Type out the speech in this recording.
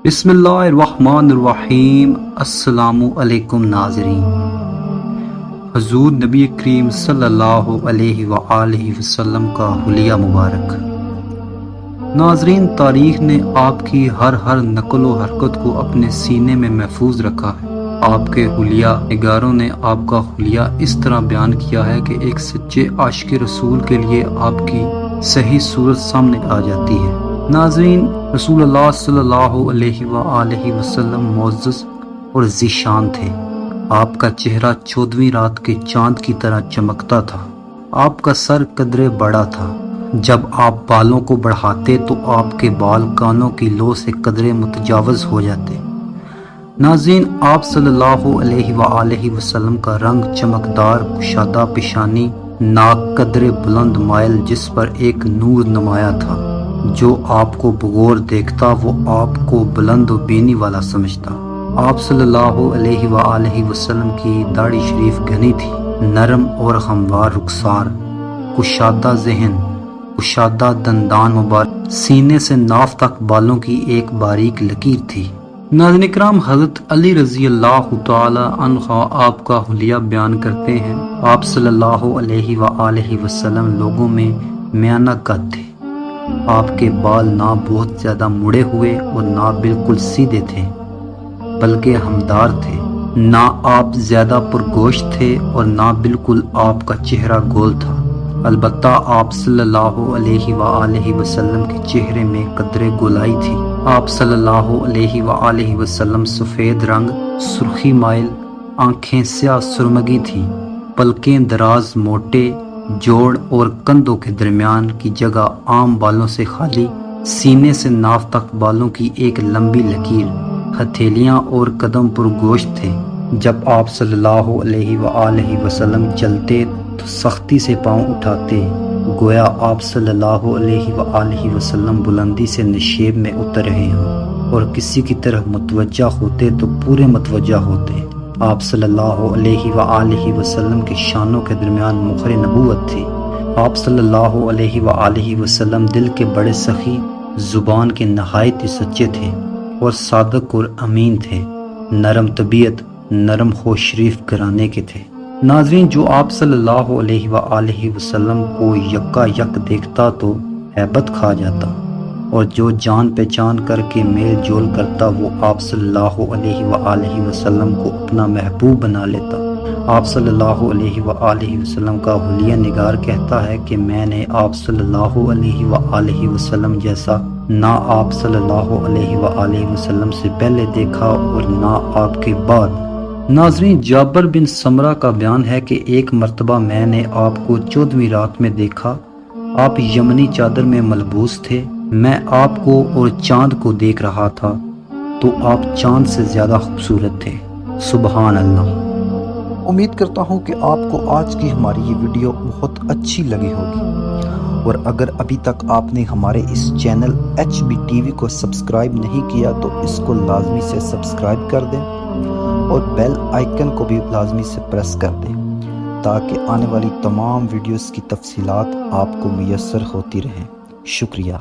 بسم اللہ الرحمن الرحیم۔ السلام علیکم ناظرین۔ حضور نبی کریم صلی اللہ علیہ وآلہ وسلم کا حلیہ مبارک۔ ناظرین، تاریخ نے آپ کی ہر نقل و حرکت کو اپنے سینے میں محفوظ رکھا ہے۔ آپ کے حلیہ نگاروں نے آپ کا حلیہ اس طرح بیان کیا ہے کہ ایک سچے عاشق رسول کے لیے آپ کی صحیح صورت سامنے آ جاتی ہے۔ ناظرین، رسول اللہ صلی اللہ علیہ وآلہ وسلم معزز اور ذیشان تھے۔ آپ کا چہرہ 14ویں رات کے چاند کی طرح چمکتا تھا۔ آپ کا سر قدرے بڑا تھا۔ جب آپ بالوں کو بڑھاتے تو آپ کے بال کانوں کی لو سے قدرے متجاوز ہو جاتے۔ ناظرین، آپ صلی اللہ علیہ وآلہ وسلم کا رنگ چمکدار، کشادہ پیشانی، ناک قدرے بلند مائل جس پر ایک نور نمایاں تھا۔ جو آپ کو بغور دیکھتا وہ آپ کو بلند و بینی والا سمجھتا۔ آپ صلی اللہ علیہ وآلہ وسلم کی داڑھی شریف گھنی تھی، نرم اور ہموار رخسار، کشادہ ذہن، کشادہ دندان مبارک، سینے سے ناف تک بالوں کی ایک باریک لکیر تھی۔ ناظرین اکرام، حضرت علی رضی اللہ تعالی عنہ آپ کا حلیہ بیان کرتے ہیں۔ آپ صلی اللہ علیہ وآلہ وسلم لوگوں میں میانہ قد تھے۔ آپ کے بال نہ بہت زیادہ مڑے ہوئے اور نہ بالکل سیدھے تھے، بلکہ ہمدار تھے۔ نہ آپ زیادہ پرگوشت تھے اور نہ بالکل آپ کا چہرہ گول تھا۔ البتہ آپ صلی اللہ علیہ وآلہ وسلم کے چہرے میں قدرے گولائی تھی۔ آپ صلی اللہ علیہ وآلہ وسلم سفید رنگ، سرخی مائل، آنکھیں سیاہ سرمگی تھیں، پلکیں دراز، موٹے جوڑ اور کندھوں کے درمیان کی جگہ عام بالوں سے خالی، سینے سے ناف تک بالوں کی ایک لمبی لکیر، ہتھیلیاں اور قدم پر گوشت تھے۔ جب آپ صلی اللہ علیہ وآلہ وسلم چلتے تو سختی سے پاؤں اٹھاتے، گویا آپ صلی اللہ علیہ وآلہ وسلم بلندی سے نشیب میں اتر رہے ہوں، اور کسی کی طرف متوجہ ہوتے تو پورے متوجہ ہوتے۔ آپ صلی اللہ علیہ وآلہ وسلم کے شانوں کے درمیان مہر نبوت تھی۔ آپ صلی اللہ علیہ وآلہ وسلم دل کے بڑے سخی، زبان کے نہایت ہی سچے تھے اور صادق اور امین تھے۔ نرم طبیعت، نرم خوش شریف گھرانے کے تھے۔ ناظرین، جو آپ صلی اللہ علیہ وآلہ وسلم کو یکا یک دیکھتا تو ہیبت کھا جاتا، اور جو جان پہچان کر کے میل جول کرتا وہ آپ صلی اللہ علیہ وآلہ وسلم کو اپنا محبوب بنا لیتا۔ آپ صلی اللہ علیہ وآلہ وسلم کا حلیہ نگار کہتا ہے کہ میں نے آپ صلی اللہ علیہ وآلہ وسلم جیسا نہ آپ صلی اللہ علیہ وآلہ وسلم سے پہلے دیکھا اور نہ آپ کے بعد۔ ناظرین، جابر بن سمرہ کا بیان ہے کہ ایک مرتبہ میں نے آپ کو 14ویں رات میں دیکھا۔ آپ یمنی چادر میں ملبوس تھے۔ میں آپ کو اور چاند کو دیکھ رہا تھا تو آپ چاند سے زیادہ خوبصورت تھے۔ سبحان اللہ۔ امید کرتا ہوں کہ آپ کو آج کی ہماری یہ ویڈیو بہت اچھی لگی ہوگی، اور اگر ابھی تک آپ نے ہمارے اس چینل HB TV کو سبسکرائب نہیں کیا تو اس کو لازمی سے سبسکرائب کر دیں اور بیل آئیکن کو بھی لازمی سے پریس کر دیں تاکہ آنے والی تمام ویڈیوز کی تفصیلات آپ کو میسر ہوتی رہیں۔ شکریہ۔